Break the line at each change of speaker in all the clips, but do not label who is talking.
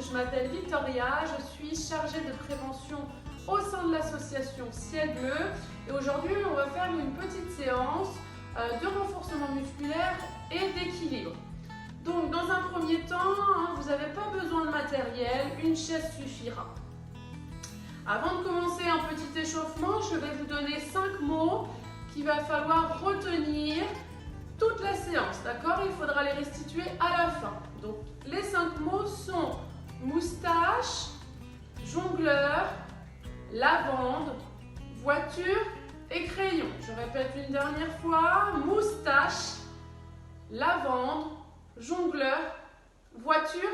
je m'appelle Victoria, je suis chargée de prévention au sein de l'association Ciel Bleu. Et aujourd'hui, on va faire une petite séance de renforcement musculaire et d'équilibre. Donc, dans un premier temps, vous n'avez pas besoin de matériel, une chaise suffira. Avant de commencer un petit échauffement, je vais vous donner 5 mots qu'il va falloir retenir toute la séance, d'accord? Il faudra les restituer à la fin. Donc, les 5 mots sont moustache, jongleur, lavande, voiture et crayon. Je répète une dernière fois, moustache, lavande, jongleur, voiture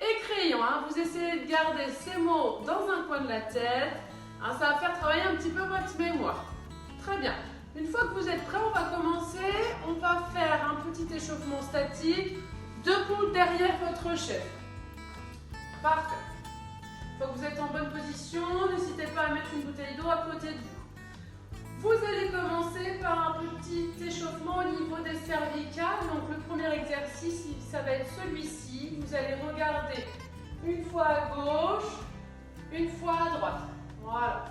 et crayon. Vous essayez de garder ces mots dans un coin de la tête. Ça va faire travailler un petit peu votre mémoire. Très bien. Une fois que vous êtes prêts, on va commencer. On va faire un petit échauffement statique, debout derrière votre chaise. Parfait. Une fois que vous êtes en bonne position, n'hésitez pas à mettre une bouteille d'eau à côté de vous. Vous allez commencer par un petit échauffement au niveau des cervicales. Donc le premier exercice, ça va être celui-ci. Vous allez regarder une fois à gauche, une fois à droite. Voilà.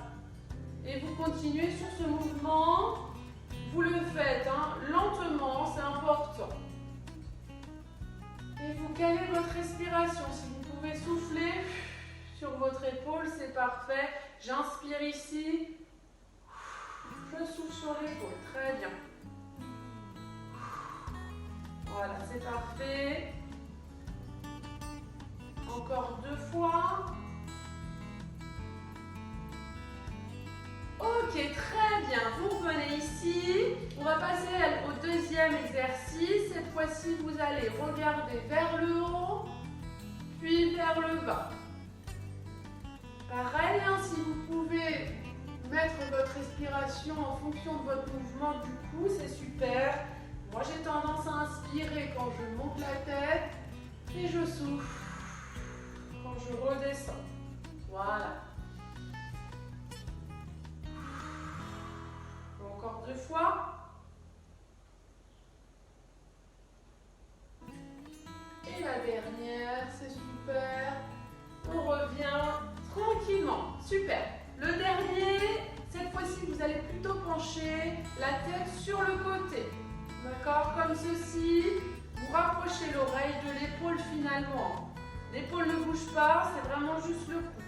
Et vous continuez sur ce mouvement. Vous le faites lentement, c'est important. Et vous calez votre respiration. Si vous pouvez souffler sur votre épaule, c'est parfait. J'inspire ici. Je souffle sur l'épaule. Très bien. Voilà, c'est parfait. Encore 2 fois. Ok, très bien. Vous revenez ici. On va passer au deuxième exercice. Cette fois-ci, vous allez regarder vers le haut, puis vers le bas. Pareil, si vous pouvez mettre votre respiration en fonction de votre mouvement du cou, c'est super. Moi, j'ai tendance à inspirer quand je monte la tête et je souffle quand je redescends. Voilà. Encore 2 fois. Et la dernière, c'est super. On revient tranquillement. Super. Le dernier, cette fois-ci, vous allez plutôt pencher la tête sur le côté. D'accord? Comme ceci. Vous rapprochez l'oreille de l'épaule finalement. L'épaule ne bouge pas, c'est vraiment juste le cou.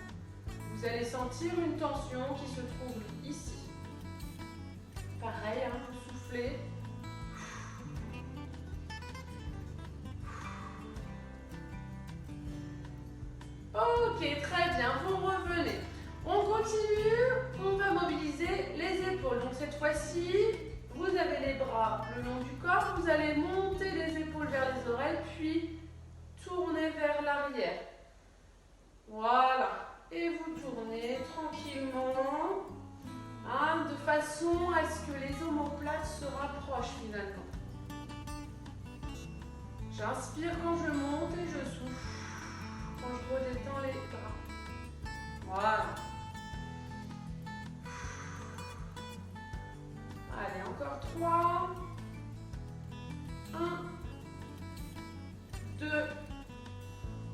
Vous allez sentir une tension qui se trouve ici. Pareil, vous soufflez. Ok, très bien, vous revenez. On continue, on va mobiliser les épaules. Donc cette fois-ci, vous avez les bras le long du corps, vous allez monter les épaules vers les oreilles, puis tourner vers l'arrière. Voilà. Et vous tournez tranquillement. De façon à ce que les omoplates se rapprochent finalement. J'inspire quand je monte et je souffle quand je redétends les bras. Voilà. Allez, encore 3. 1, 2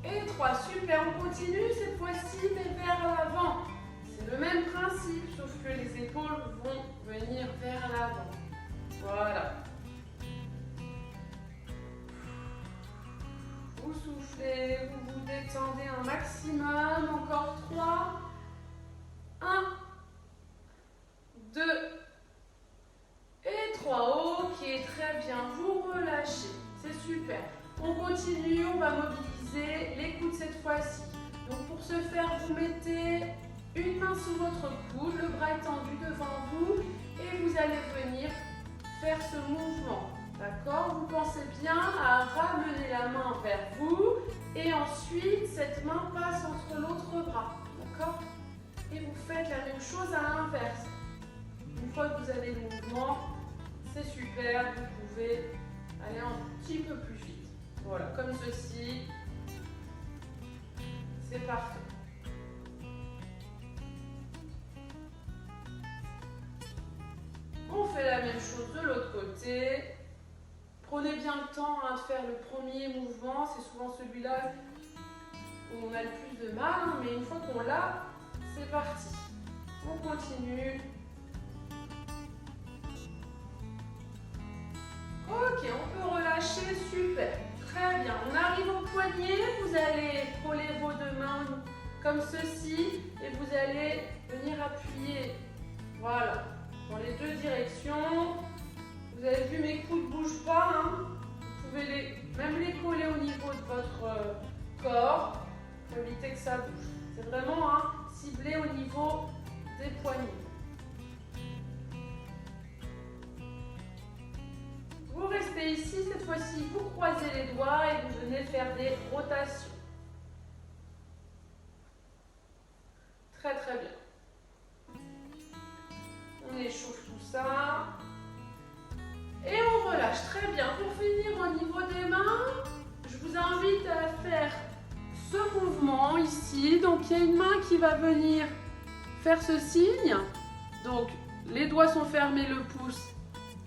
et 3. Super, on continue cette fois-ci, mais vers l'avant. C'est le même principe, sauf que les épaules vont venir vers l'avant. Voilà. Vous soufflez, vous vous détendez un maximum. Encore 3. 1, 2 et 3. Ok, très bien. Vous relâchez. C'est super. On continue, on va mobiliser les coudes cette fois-ci. Donc pour ce faire, vous mettez une main sous votre coude, le bras étendu devant vous et vous allez venir faire ce mouvement. D'accord? Vous pensez bien à ramener la main vers vous et ensuite cette main passe entre l'autre bras. D'accord? Et vous faites la même chose à l'inverse. Une fois que vous avez le mouvement, c'est super, vous pouvez aller un petit peu plus vite. Voilà, comme ceci. C'est parfait. On fait la même chose de l'autre côté. Prenez bien le temps de faire le premier mouvement. C'est souvent celui-là où on a le plus de mal, hein, mais une fois qu'on l'a, c'est parti. On continue. Ok, on peut relâcher, super. Très bien. On arrive au poignet, vous allez coller vos deux mains comme ceci et vous allez venir appuyer, voilà, dans les deux directions. Vous avez vu, mes coudes ne bougent pas, hein. Vous pouvez même les coller au niveau de votre corps pour éviter que ça bouge. C'est vraiment ciblé au niveau des poignets. Vous restez ici, cette fois-ci, vous croisez les doigts et vous venez faire des rotations. Très très bien. On échauffe tout ça. Et on relâche. Très bien. Pour finir, au niveau des mains, je vous invite à faire ce mouvement ici. Donc, il y a une main qui va venir faire ce signe. Donc, les doigts sont fermés, le pouce.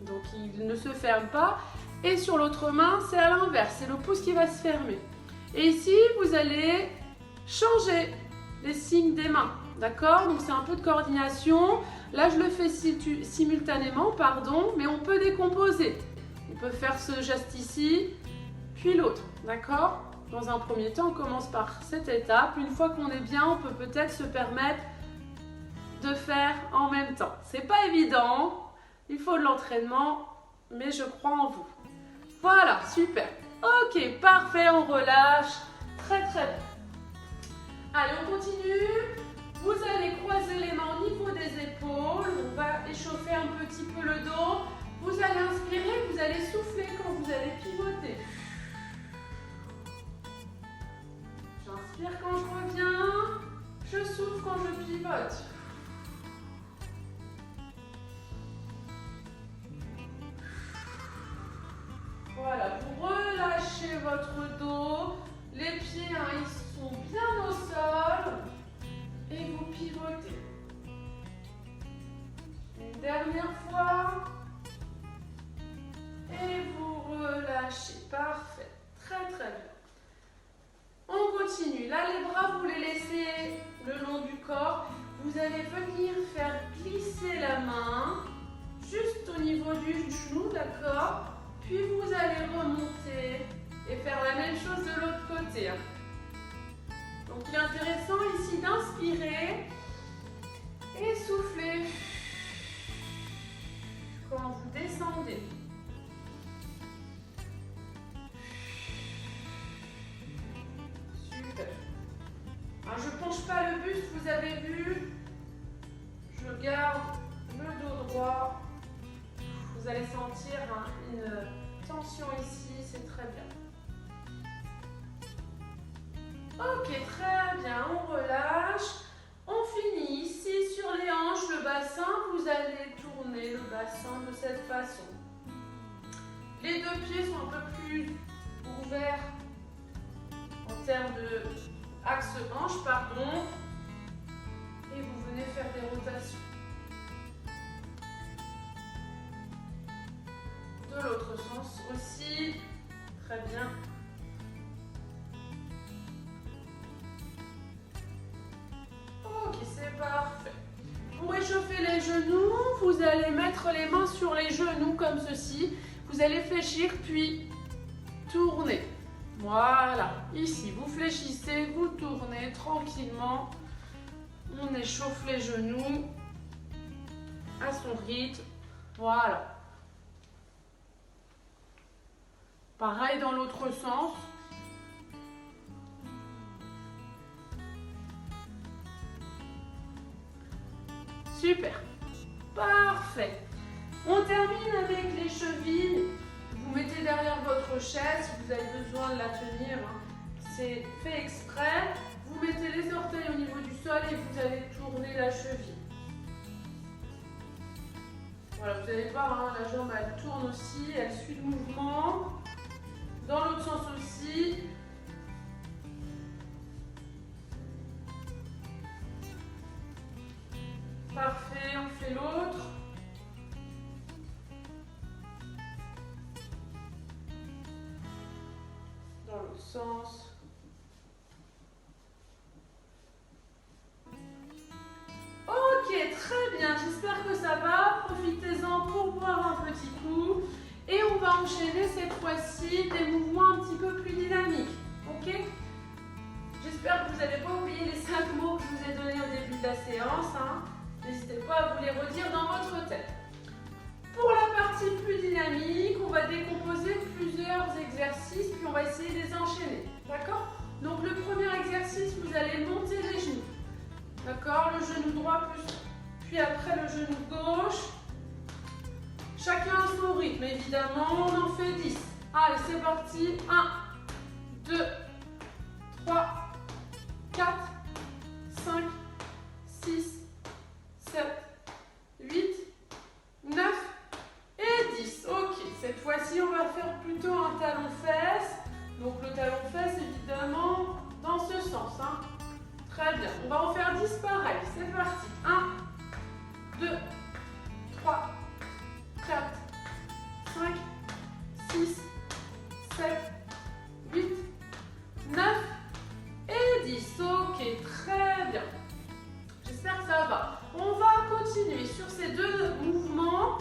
Donc, il ne se ferme pas. Et sur l'autre main, c'est à l'inverse. C'est le pouce qui va se fermer. Et ici, vous allez changer les signes des mains. D'accord? Donc, c'est un peu de coordination. Là, je le fais simultanément, pardon, mais on peut décomposer. On peut faire ce geste ici, puis l'autre. D'accord? Dans un premier temps, on commence par cette étape. Une fois qu'on est bien, on peut peut-être se permettre de faire en même temps. C'est pas évident. Il faut de l'entraînement, mais je crois en vous. Voilà, super. Ok, parfait, on relâche. Très, très bien. Allez, on continue. Vous allez croiser les mains au niveau des épaules. On va échauffer un petit peu le dos. Vous allez inspirer, vous allez souffler quand vous allez pivoter. J'inspire quand je reviens. Je souffle quand je pivote. Voilà, vous relâchez votre dos, les pieds ils sont bien au sol et vous pivotez. Une dernière fois et vous relâchez. Parfait, très très bien. On continue. Là, les bras, vous les laissez le long du corps. Vous allez venir faire glisser la main juste au niveau du genou, d'accord? Puis vous allez remonter et faire la même chose de l'autre côté. Donc il est intéressant ici d'inspirer et souffler quand vous descendez. Super. Alors, je ne penche pas le buste, vous avez vu. Je garde le dos droit. Vous allez sentir une tension ici, c'est très bien. Ok, très bien, on relâche. On finit ici sur les hanches, le bassin. Vous allez tourner le bassin de cette façon. Les deux pieds sont un peu plus ouverts en termes de axe hanche, pardon. Et vous venez faire des rotations. De l'autre sens aussi. Très bien. Ok, c'est parfait. Pour échauffer les genoux, vous allez mettre les mains sur les genoux comme ceci. Vous allez fléchir puis tourner. Voilà. Ici, vous fléchissez, vous tournez tranquillement. On échauffe les genoux à son rythme. Voilà. Pareil dans l'autre sens. Super. Parfait. On termine avec les chevilles. Vous mettez derrière votre chaise si vous avez besoin de la tenir. C'est fait exprès. Vous mettez les orteils au niveau du sol et vous allez tourner la cheville. Voilà, vous allez voir, la jambe elle tourne aussi, elle suit le mouvement. Dans l'autre sens aussi. Parfait, on fait l'autre. Dans l'autre sens. j'espère que ça va. Profitez-en pour boire un petit coup. Et on va enchaîner cette fois-ci des mouvements un petit peu plus dynamiques. Ok? J'espère que vous n'avez pas oublié les 5 mots que je vous ai donnés au début de la séance. Hein. N'hésitez pas à vous les redire dans votre tête. Pour la partie plus dynamique, on va décomposer plusieurs exercices, puis on va essayer de les enchaîner. D'accord? Donc le premier exercice, vous allez monter les genoux. D'accord? Le genou droit puis après le genou gauche. Chacun à son rythme, évidemment, on en fait 10. Allez, c'est parti. 1, 2, 3, 4, 5, 6, 7, 8, 9 et 10. Ok, cette fois-ci, on va faire plutôt un talon-fesse. Donc le talon-fesse, évidemment, dans ce sens. Hein. Très bien. On va en faire 10 pareil. C'est parti. 1, 2, 3, 4, 5, 6, 7, 8, 9 et 10. Ok, très bien. J'espère que ça va. On va continuer sur ces deux mouvements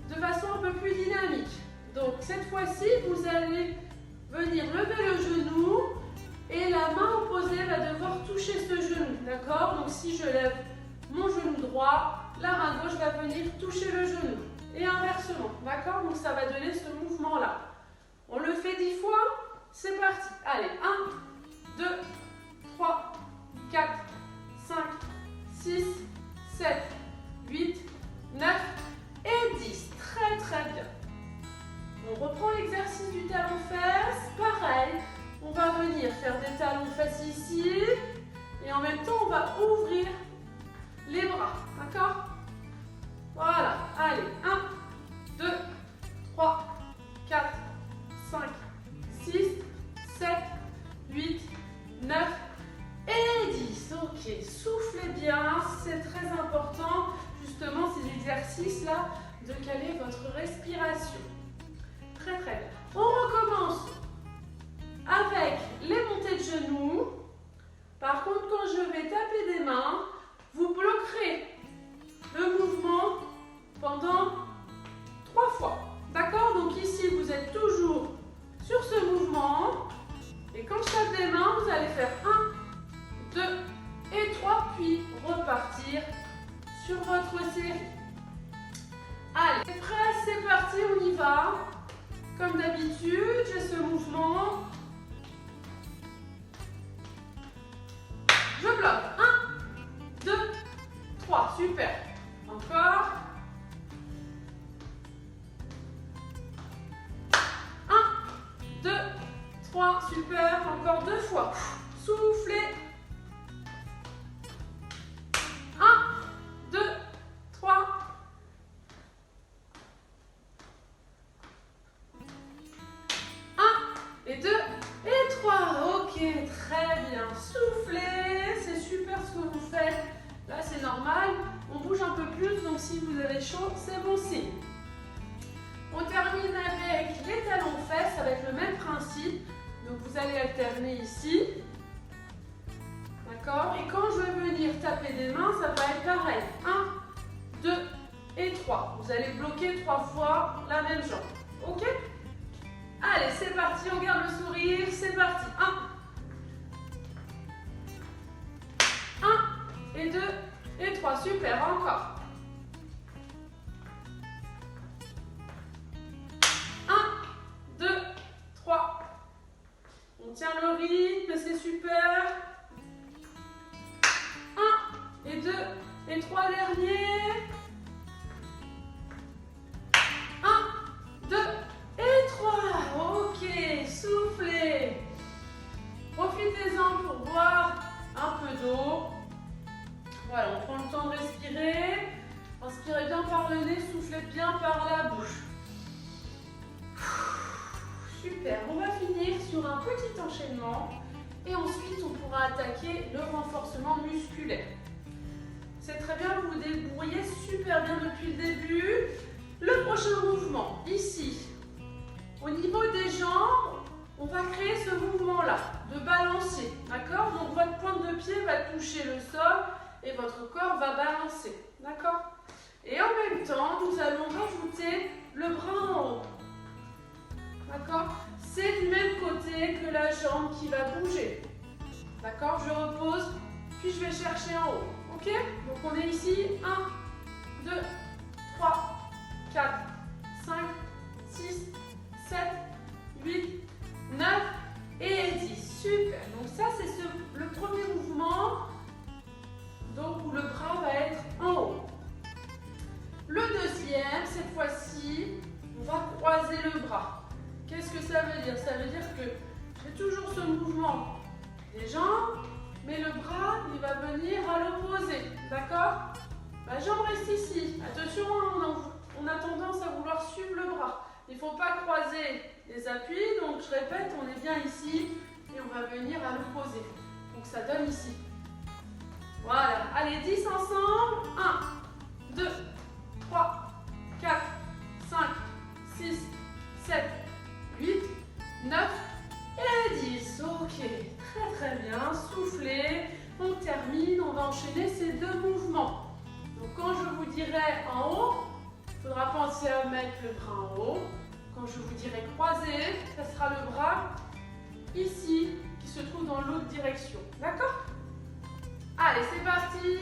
de façon un peu plus dynamique. Donc cette fois-ci, vous allez venir lever le genou et la main opposée va devoir toucher ce genou. D'accord? Donc si je lève mon genou droit, la main gauche va venir toucher le genou. Et inversement. D'accord? Donc ça va donner ce mouvement-là. On le fait 10 fois. C'est parti. Allez, 1, 2, 3, 4, 5, 6, 7, 8, 9 et 10. Très très bien. On reprend l'exercice du talon-fesse. Pareil, on va venir faire des talons-fesses ici. Et en même temps, on va ouvrir les bras. D'accord? Voilà. Allez, 1, 2, 3, 4, 5, 6, 7, 8, 9 et 10. Ok, soufflez bien. C'est très important, justement, ces exercices-là, de caler votre respiration. Très très bien. On recommence avec les montées de genoux. Par contre, quand je vais taper des mains, vous bloquerez le mouvement pendant 3 fois. D'accord? Donc ici, vous êtes toujours sur ce mouvement. Et quand je tape des mains, vous allez faire 1, 2 et 3, puis repartir sur votre série. Allez, c'est prêt, c'est parti, on y va. Comme d'habitude, j'ai ce mouvement. Je bloque. 1, 2, 3. Super. Encore. 1, 2, 3. Super. Encore 2 fois. Soufflez. 1, 2, 3. 1 et 2 et 3. Ok, très bien. Soufflez. C'est super ce que vous faites. Là, c'est normal. On bouge un peu plus, donc si vous avez chaud, c'est bon signe. On termine avec les talons-fesses, avec le même principe. Donc, vous allez alterner ici. D'accord? Et quand je vais venir taper des mains, ça va être pareil. 1, 2 et 3. Vous allez bloquer 3 fois la même jambe. Ok? Allez, c'est parti. On garde le sourire. C'est parti. 1 et 2 et 3. Super. Encore. 1, 2, 3. On tient le rythme. C'est super. 1 et 2 et 3 derniers. 1, 2 et 3. Ok, soufflez. Profitez-en pour boire un peu d'eau. Voilà, on prend le temps de respirer. Inspirez bien par le nez, soufflez bien par la bouche. Super, on va finir sur un petit enchaînement. Et ensuite, on pourra attaquer le renforcement musculaire. C'est très bien, vous vous débrouillez super bien depuis le début. Le prochain mouvement, ici, au niveau des jambes, on va créer ce mouvement-là, de balancier, d'accord? Donc votre pointe de pied va toucher le sol et votre corps va balancer, d'accord? Et en même temps, nous allons rajouter le bras en haut. D'accord? C'est du même côté que la jambe qui va bouger. D'accord? Je repose, puis je vais chercher en haut. Ok? Donc on est ici. 1, 2, 3, 4, 5, 6, 7, 8, 9 et 10. Super. Donc ça, c'est le premier mouvement donc, où le bras va être en haut. Le deuxième, cette fois-ci, on va croiser le bras. Qu'est-ce que ça veut dire? Ça veut dire que j'ai toujours ce mouvement des jambes, mais le bras, il va venir à l'opposé. D'accord? La jambe reste ici. Attention, on a tendance à vouloir suivre le bras. Il ne faut pas croiser les appuis. Donc, je répète, on est bien ici et on va venir à l'opposé. Donc, ça donne ici. Voilà. Allez, 10 ensemble. 1, 2, 3, 4, 5, 6, 7, 8, 9 et 10. Ok, très bien. Soufflez. On termine. On va enchaîner ces deux mouvements. Donc, quand je vous dirai en haut, il faudra penser à mettre le bras en haut. Quand je vous dirai croiser, ça sera le bras ici qui se trouve dans l'autre direction. D'accord? Allez, c'est parti.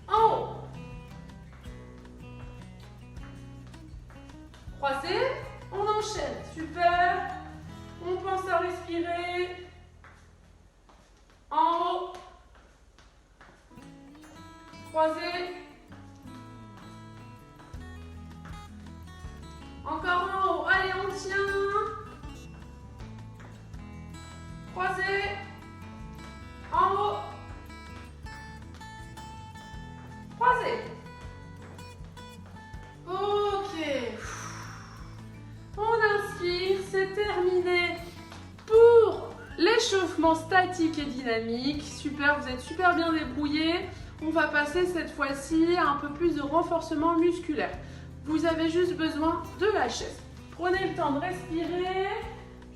En haut. Croisé. On enchaîne. Super. On pense à respirer. En haut. Croisé. Encore en haut. Allez, on tient. Croisé. En haut. Croisé. Ok. On inspire. C'est terminé pour l'échauffement statique et dynamique. Super, vous êtes super bien débrouillés. On va passer cette fois-ci à un peu plus de renforcement musculaire. Vous avez juste besoin de la chaise. Prenez le temps de respirer.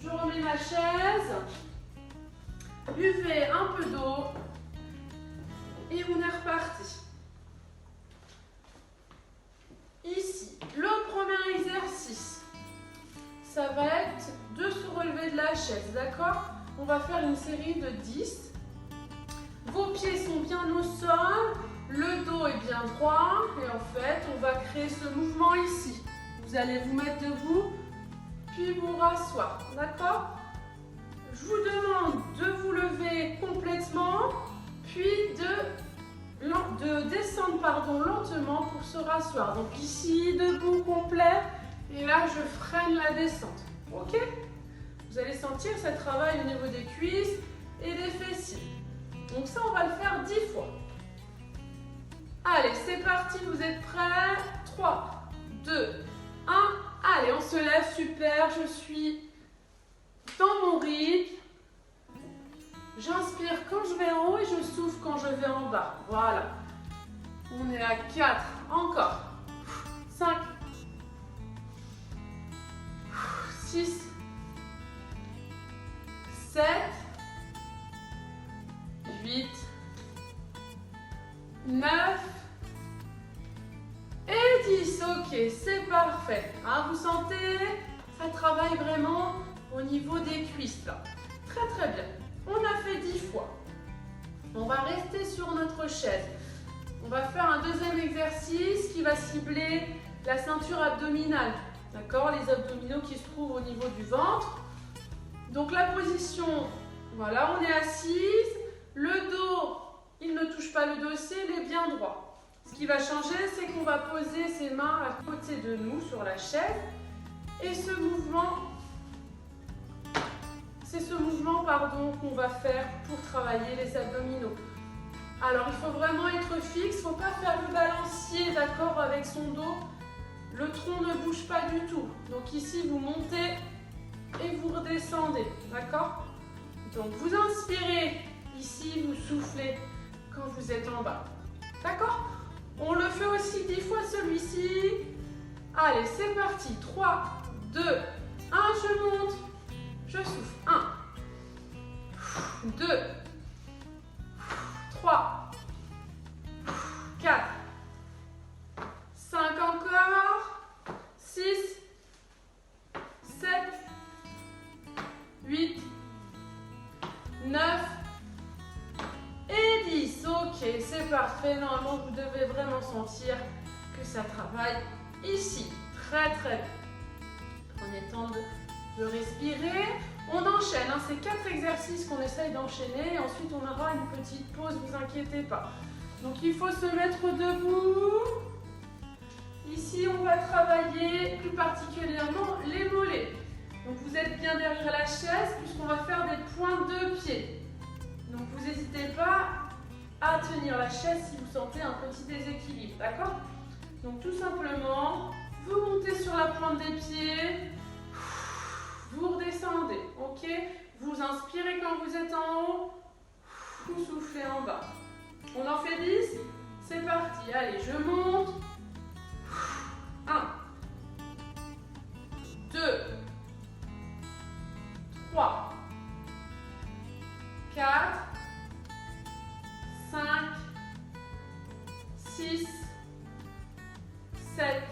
Je remets ma chaise. Buvez un peu d'eau. Et on est reparti. Ici, le premier exercice, ça va être de se relever de la chaise, d'accord? On va faire une série de 10. Vos pieds sont bien au sol. Le dos est bien droit et en fait, on va créer ce mouvement ici. Vous allez vous mettre debout, puis vous rasseoir, d'accord? Je vous demande de vous lever complètement, puis de descendre lentement pour se rasseoir. Donc ici, debout complet, et là, je freine la descente, ok? Vous allez sentir ce travail au niveau des cuisses et des fessiers. Donc ça, on va le faire 10 fois. Allez, c'est parti, vous êtes prêts? 3, 2, 1. Allez, on se lève, super, je suis dans mon rythme. J'inspire quand je vais en haut et je souffle quand je vais en bas. Voilà. On est à 4, encore. 5, 6, 7, 8, 9 et 10. Ok, c'est parfait. Hein, vous sentez? Ça travaille vraiment au niveau des cuisses là. Très très bien. On a fait 10 fois. On va rester sur notre chaise. On va faire un deuxième exercice qui va cibler la ceinture abdominale. D'accord? Les abdominaux qui se trouvent au niveau du ventre. Donc la position, voilà, on est assise. Le dos, il ne touche pas le dossier, il est bien droit. Ce qui va changer, c'est qu'on va poser ses mains à côté de nous sur la chaise. Et ce mouvement, c'est ce mouvement qu'on va faire pour travailler les abdominaux. Alors, il faut vraiment être fixe, il ne faut pas faire le balancier, d'accord, avec son dos. Le tronc ne bouge pas du tout. Donc ici, vous montez et vous redescendez, d'accord? Donc, vous inspirez, ici, vous soufflez quand vous êtes en bas, d'accord? On le fait aussi 10 fois celui-ci. Allez, c'est parti. 3, 2, 1, je monte. Je souffle. 1, 2, 3, 4, 5, parfait. Normalement, vous devez vraiment sentir que ça travaille ici. Très très bien. Prenez le temps de respirer. On enchaîne, hein. C'est 4 exercices qu'on essaye d'enchaîner. Ensuite, on aura une petite pause, ne vous inquiétez pas. Donc, il faut se mettre debout. Ici, on va travailler plus particulièrement les mollets. Donc, vous êtes bien derrière la chaise puisqu'on va faire des pointes de pied. Donc, vous n'hésitez pas à tenir la chaise si vous sentez un petit déséquilibre, d'accord? Donc, tout simplement, vous montez sur la pointe des pieds. Vous redescendez, ok? Vous inspirez quand vous êtes en haut. Vous soufflez en bas. On en fait 10? C'est parti. Allez, je monte. 1, 2, 3, 4, 5, 6, 7,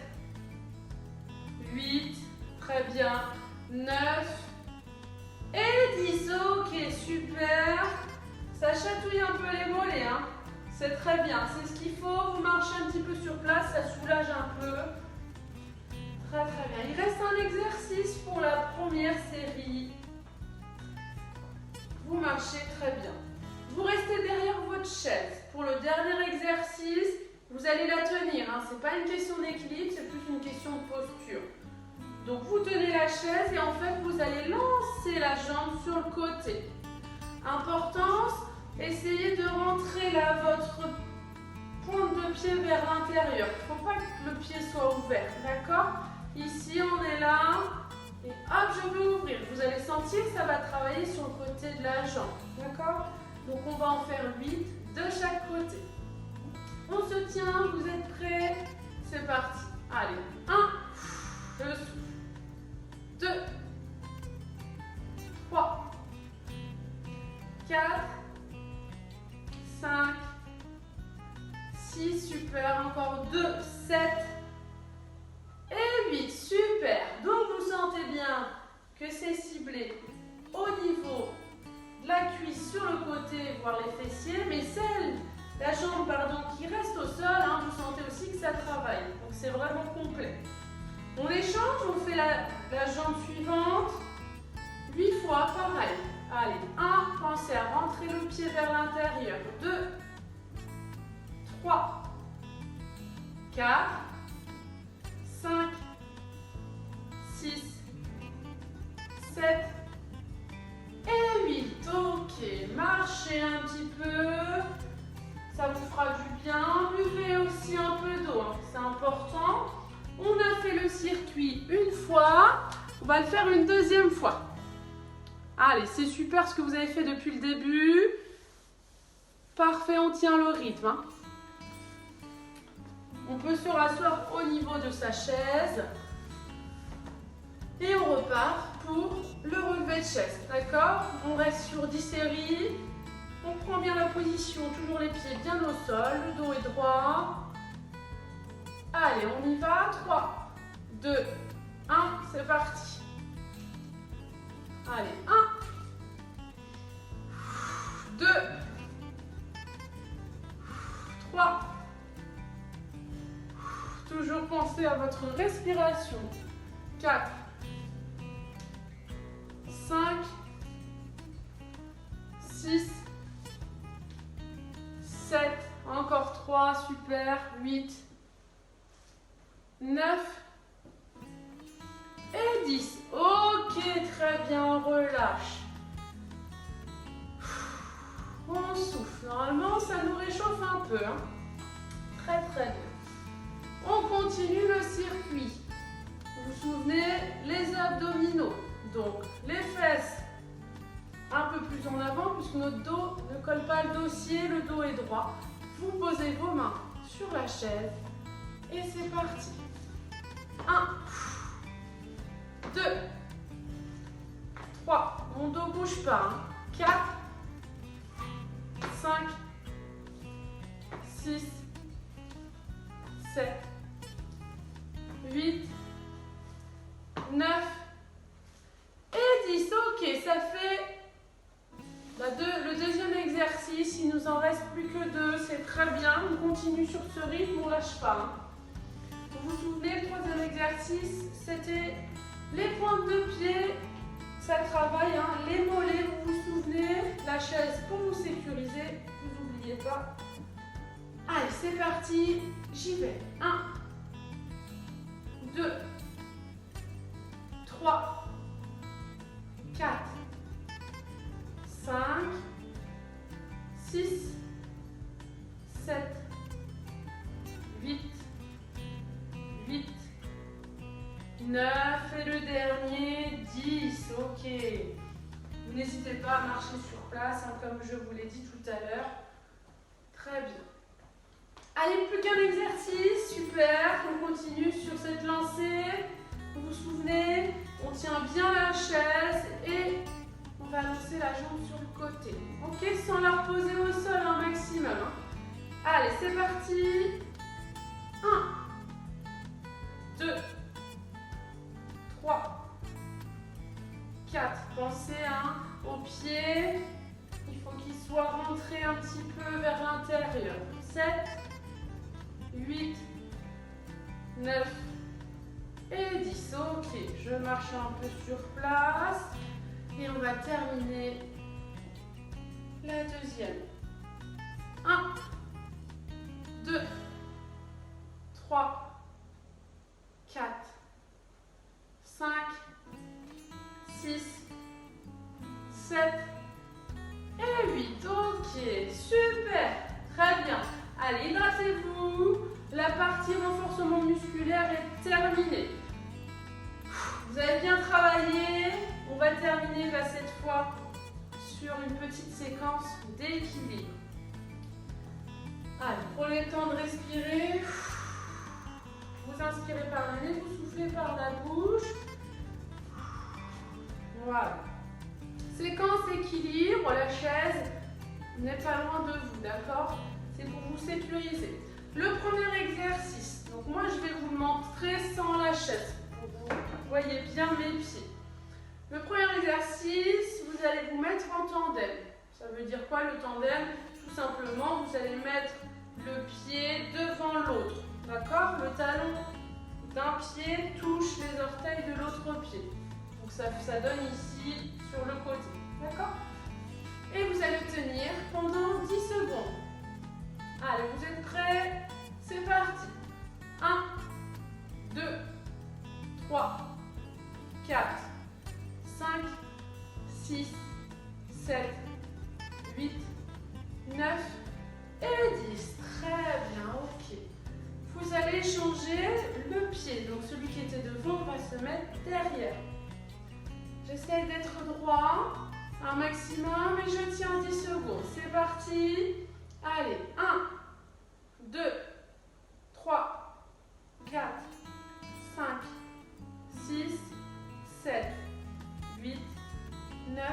8, très bien, 9 et 10. Ok, super. Ça chatouille un peu les mollets, hein. C'est très bien, c'est ce qu'il faut. Vous marchez un petit peu sur place, ça soulage un peu. Très très bien. Il reste un exercice pour la première série. Vous marchez très bien. Vous restez derrière votre chaise. Pour le dernier exercice, vous allez la tenir, hein. Ce n'est pas une question d'équilibre, c'est plus une question de posture. Donc vous tenez la chaise et en fait vous allez lancer la jambe sur le côté. Importance, essayez de rentrer là votre pointe de pied vers l'intérieur. Il ne faut pas que le pied soit ouvert, d'accord? Ici on est là et hop je veux ouvrir. Vous allez sentir que ça va travailler sur le côté de la jambe, d'accord? Donc on va en faire 8 de chaque côté. On se tient, vous êtes prêts? C'est parti. Allez, 1, je souffle. 2, 3, 4, 5, 6, super, encore 2, 7 et 8, super. Donc vous sentez bien que c'est ciblé au niveau de la cuisse sur le côté, voire les fessiers, mais la jambe qui reste au sol, hein, vous sentez aussi que ça travaille. Donc c'est vraiment complet. On échange, on fait la jambe suivante 8 fois, pareil. Allez, 1, pensez à rentrer le pied vers l'intérieur. 2, 3, 4, 5, 6, 7 et 8. Ok, marchez un petit peu. Ça vous fera du bien. Buvez aussi un peu d'eau, hein, c'est important. On a fait le circuit une fois, on va le faire une deuxième fois. Allez, c'est super ce que vous avez fait depuis le début. Parfait, on tient le rythme, hein. On peut se rasseoir au niveau de sa chaise. Et on repart pour le relevé de chaise, d'accord? On reste sur 10 séries. On prend bien la position, toujours les pieds bien au sol, le dos est droit. Allez, on y va. 3, 2, 1, c'est parti. Allez, 1, 2, 3. Toujours pensez à votre respiration. 4, 5, 6, 7, encore 3, super, 8, 9 et 10. Ok, très bien, on relâche. On souffle. Normalement, ça nous réchauffe un peu, hein. Très, très bien. On continue le circuit. Vous vous souvenez, les abdominaux. Donc, les fesses un peu plus en avant puisque notre dos ne colle pas le dossier, le dos est droit. Vous posez vos mains sur la chaise et c'est parti. 1, 2, 3, mon dos ne bouge pas, hein. 4, 5, 6, 7, 8, 9 et 10. Ok, ça fait le deuxième exercice. Il nous en reste plus que 2, c'est très bien. Donc pas. Hein. Vous vous souvenez, le troisième exercice, c'était les pointes de pied. Ça travaille, hein. Les mollets, vous vous souvenez. La chaise pour vous sécuriser. Vous n'oubliez pas. Allez, c'est parti. J'y vais. 1, 2, 3, 4, 5, 6, 7, 8, 8, 9 et le dernier 10. Ok. N'hésitez pas à marcher sur place, hein, comme je vous l'ai dit tout à l'heure. Très bien. Allez, plus qu'un exercice. Super. On continue sur cette lancée. Vous vous souvenez, on tient bien la chaise et on va lancer la jambe sur le côté. Ok, sans la reposer au sol un maximum. Hein. Allez, c'est parti. 1, 2, 3, 4. Pensez hein, au pied. Il faut qu'il soit rentré un petit peu vers l'intérieur. 7, 8, 9 et 10. Ok, je marche un peu sur place. Et on va terminer la deuxième. 1, 2, 3, 4, 5, 6, 7 et 8. Ok, super, très bien. Allez, hydratez-vous. La partie renforcement musculaire est terminée. Vous avez bien travaillé. On va terminer là, cette fois sur une petite séquence d'équilibre. Allez, prenez le temps de respirer. Vous inspirez par le nez, vous soufflez par la bouche. Voilà. Séquence équilibre, la chaise n'est pas loin de vous, d'accord? C'est pour vous sécuriser. Le premier exercice, donc moi je vais vous le montrer sans la chaise, pour que vous voyez bien mes pieds. Le premier exercice, vous allez vous mettre en tandem. Ça veut dire quoi le tandem? Tout simplement, vous allez mettre le pied devant l'autre, d'accord? Le talon d'un pied touche les orteils de l'autre pied. Donc ça donne ici sur le côté, d'accord? Et vous allez tenir pendant 10 secondes. Allez, vous êtes prêts? C'est parti. 1, 2, 3, 4, 5, 6, 7, 8, 9 et 10. Très bien, ok. Vous allez changer le pied. Donc celui qui était devant va se mettre derrière. J'essaie d'être droit un maximum et je tiens 10 secondes. C'est parti. Allez, 1, 2, 3, 4, 5, 6, 7, 8, 9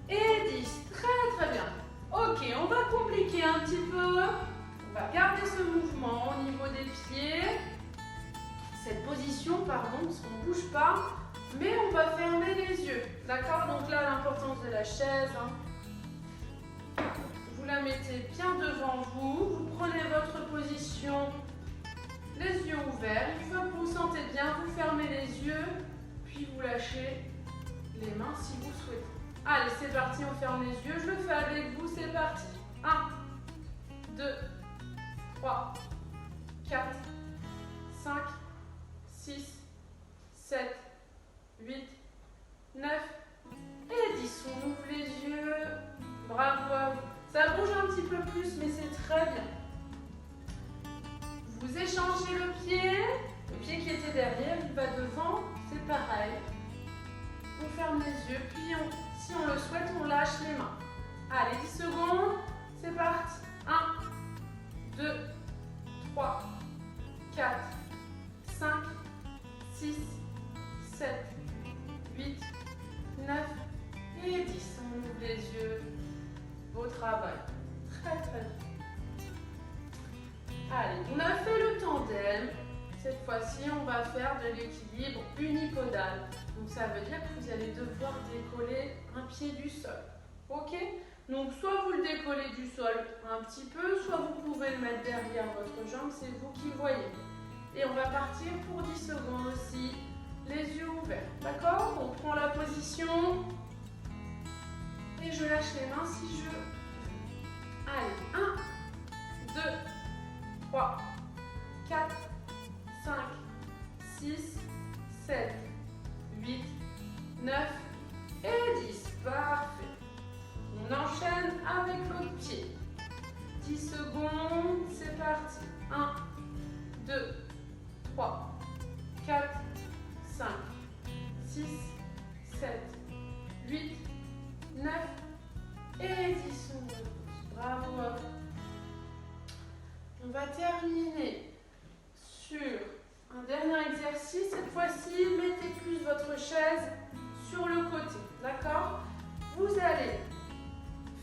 et 10. Très très bien. Ok, on va compliquer un petit peu. On va garder ce mouvement au niveau des pieds. Cette position, pardon, parce qu'on ne bouge pas. Mais on va fermer les yeux. D'accord? Donc là, l'importance de la chaise. Hein. Vous la mettez bien devant vous. Vous prenez votre position, les yeux ouverts. Une fois que vous vous sentez bien, vous fermez les yeux. Puis vous lâchez les mains si vous souhaitez. Allez, c'est parti, on ferme les yeux. Je le fais avec vous, c'est parti. 1, 2, 3, 4, 5, 6, 7, 8, 9 et 10. On ouvre les yeux. Bravo à vous. Ça bouge un petit peu plus, mais c'est très bien. Vous échangez le pied qui était derrière, il va devant, c'est pareil. On ferme les yeux, puis si on le souhaite, on lâche les mains. Allez, 10 secondes, c'est parti. 1, 2, 3, 4, 5, 6, 7, 8, 9 et 10. On ouvre les yeux. Beau travail. Très très bien. Allez, on a fait le tandem. Cette fois-ci, on va faire de l'équilibre unipodal. Donc ça veut dire que vous allez devoir décoller un pied du sol. Ok? Donc soit vous le décollez du sol un petit peu, soit vous pouvez le mettre derrière votre jambe, c'est vous qui voyez. Et on va partir pour 10 secondes aussi, les yeux ouverts. D'accord? On prend la position et je lâche les mains si je veux. Allez, 1, 2, 3, 4, 5, 6, 7, 8, 9 et 10. Parfait. On enchaîne avec l'autre pied. 10 secondes, c'est parti. 1, 2, 3, 4, 5, 6, 7, 8, 9 et 10 secondes. Bravo. On va terminer sur un dernier exercice. Cette fois-ci, mettez plus votre chaise sur le côté. D'accord? Vous allez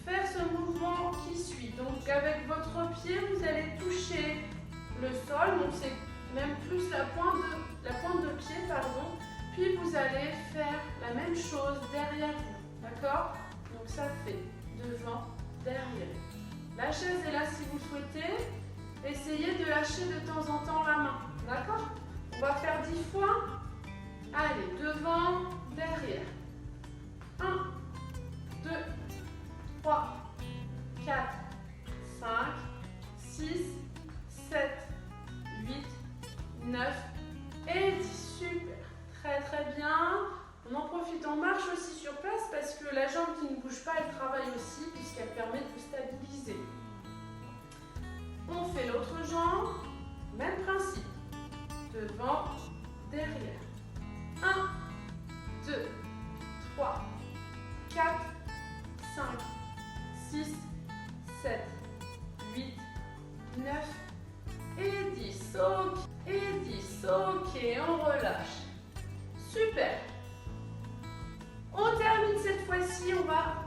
faire ce mouvement qui suit. Donc avec votre pied, vous allez toucher le sol. Donc c'est même plus la pointe de pied, pardon. Puis vous allez faire la même chose derrière vous. D'accord? Donc ça fait devant, derrière. La chaise est là si vous souhaitez. Essayez de lâcher de temps en temps la main. D'accord? On va faire 10 fois. Allez, devant, derrière. 1, 2, 3, 4, 5, 6, 7, 8, 9 et 10. Super. Très très bien. On en profite, on marche aussi sur place parce que la jambe qui ne bouge pas, elle travaille aussi puisqu'elle permet de vous stabiliser. On fait l'autre jambe, même principe. Devant, derrière. 1, 2, 3, 4, 5, 6, 7, 8, 9 et 10. Ok. Et 10. Ok, on relâche. Super. On termine cette fois-ci, on va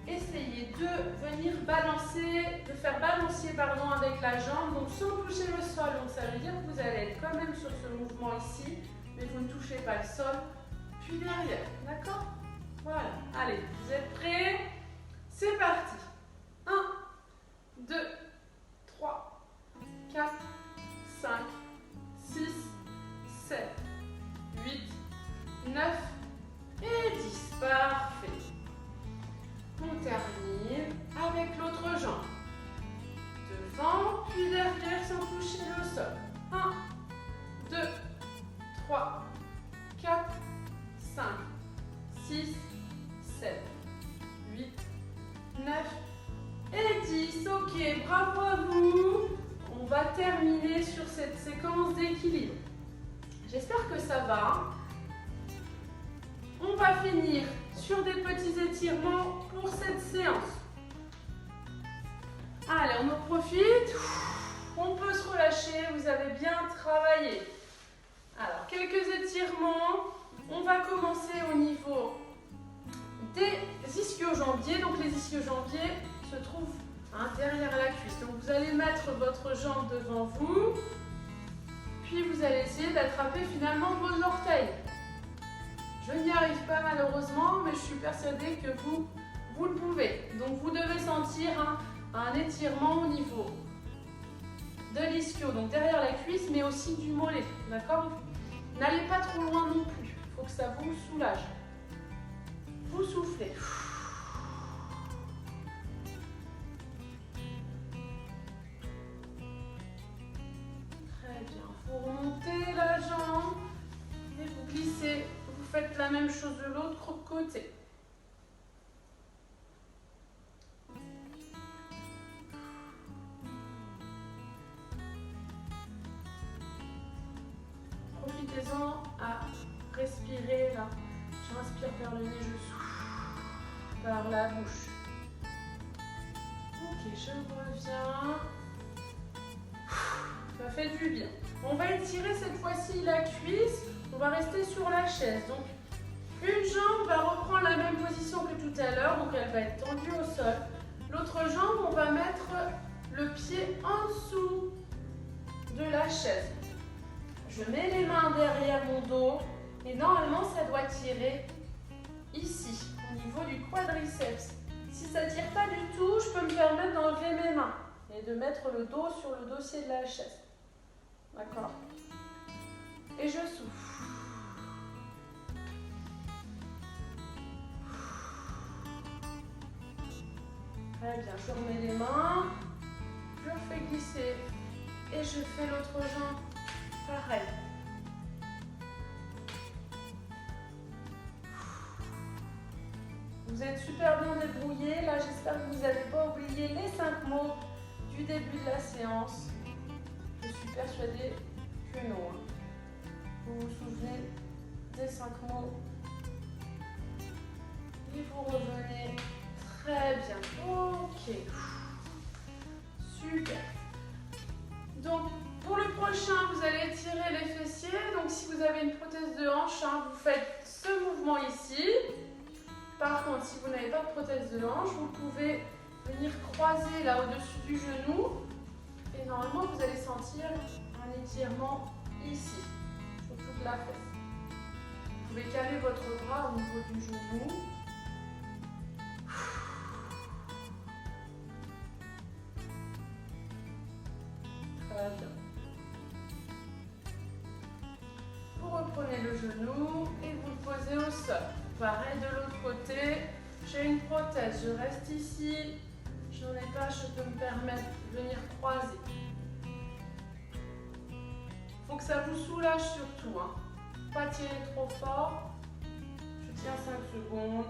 essayer de venir balancer, de faire balancier avec la jambe, donc sans toucher le sol. Donc ça veut dire que vous allez être quand même sur ce mouvement ici, mais vous ne touchez pas le sol, puis derrière, d'accord? Voilà, allez, vous êtes prêts? C'est parti. 1, 2, 3, 4, 5, 6, 7, 8, 9 et 10. Parfait. On termine avec l'autre jambe. Devant, puis derrière sans toucher le sol. 1, 2, 3, 4, 5, 6, 7, 8, 9 et 10. Ok, bravo à vous. On va terminer sur cette séquence d'équilibre. J'espère que ça va. On va finir sur des petits étirements pour cette séance. Allez, on en profite. On peut se relâcher, vous avez bien travaillé. Alors, quelques étirements. On va commencer au niveau des ischio-jambiers. Donc, les ischio-jambiers se trouvent derrière la cuisse. Donc, vous allez mettre votre jambe devant vous. Puis, vous allez essayer d'attraper finalement vos orteils. Je n'y arrive pas malheureusement, mais je suis persuadée que vous le pouvez. Donc, vous devez sentir un étirement au niveau de l'ischio, donc derrière la cuisse, mais aussi du mollet. D'accord? N'allez pas trop loin non plus. Il faut que ça vous soulage. Vous soufflez. Très bien. Vous remontez la jambe et vous glissez. Vous faites la même chose de l'autre côté. Profitez-en à respirer là. J'inspire par le nez, je souffle par la bouche. Ok, je reviens. Ça fait du bien. On va étirer cette fois-ci la cuisse. On va rester sur la chaise. Donc, une jambe va reprendre la même position que tout à l'heure. Donc, elle va être tendue au sol. L'autre jambe, on va mettre le pied en dessous de la chaise. Je mets les mains derrière mon dos. Et normalement, ça doit tirer ici, au niveau du quadriceps. Si ça ne tire pas du tout, je peux me permettre d'enlever mes mains et de mettre le dos sur le dossier de la chaise. D'accord? Et je souffle. Très bien, je remets les mains, je fais glisser et je fais l'autre jambe. Pareil. Vous êtes super bien débrouillés. Là, j'espère que vous n'avez pas oublié les 5 mots du début de la séance. Je suis persuadée que non. Vous vous souvenez des 5 mots et vous revenez très bien. Ok. Super. Donc, pour le prochain, vous allez étirer les fessiers. Donc, si vous avez une prothèse de hanche, vous faites ce mouvement ici. Par contre, si vous n'avez pas de prothèse de hanche, vous pouvez venir croiser là au-dessus du genou. Et normalement, vous allez sentir un étirement ici, sur toute la fesse. Vous pouvez caler votre bras au niveau du genou. Très bien. Vous reprenez le genou et vous le posez au sol. Pareil de l'autre côté, j'ai une prothèse, je reste ici, je n'en ai pas, je peux me permettre de venir croiser. Il faut que ça vous soulage surtout, pas tirer trop fort. Je tiens 5 secondes.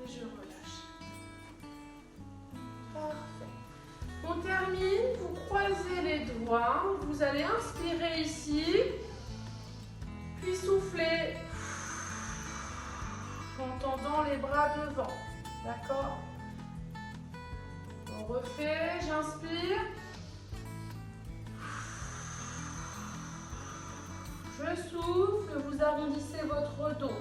Et je relâche. Parfait. On termine, vous croisez les doigts, vous allez inspirer ici, puis souffler en tendant les bras devant, d'accord? On refait, j'inspire, je souffle, vous arrondissez votre dos.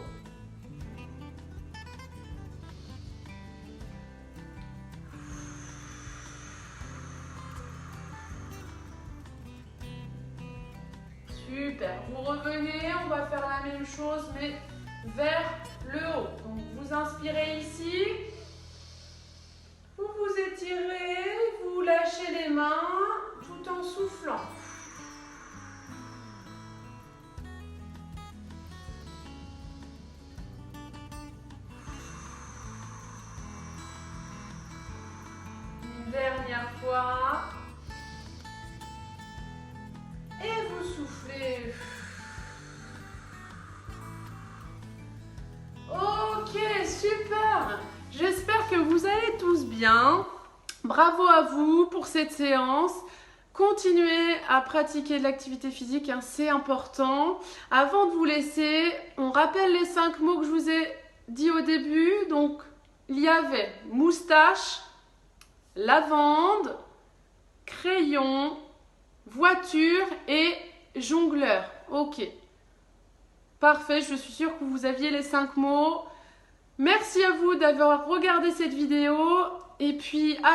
Super, vous revenez, on va faire la même chose mais vers le haut. Donc vous inspirez ici, vous vous étirez, vous lâchez les mains tout en soufflant. Une dernière fois. Et vous soufflez. Ok, super. J'espère que vous allez tous bien. Bravo à vous pour cette séance. Continuez à pratiquer de l'activité physique, c'est important. Avant de vous laisser, on rappelle les 5 mots que je vous ai dit au début. Donc, il y avait moustache, lavande, crayon, voiture et jongleur. Ok. Parfait, je suis sûre que vous aviez les 5 mots. Merci à vous d'avoir regardé cette vidéo. Et puis, à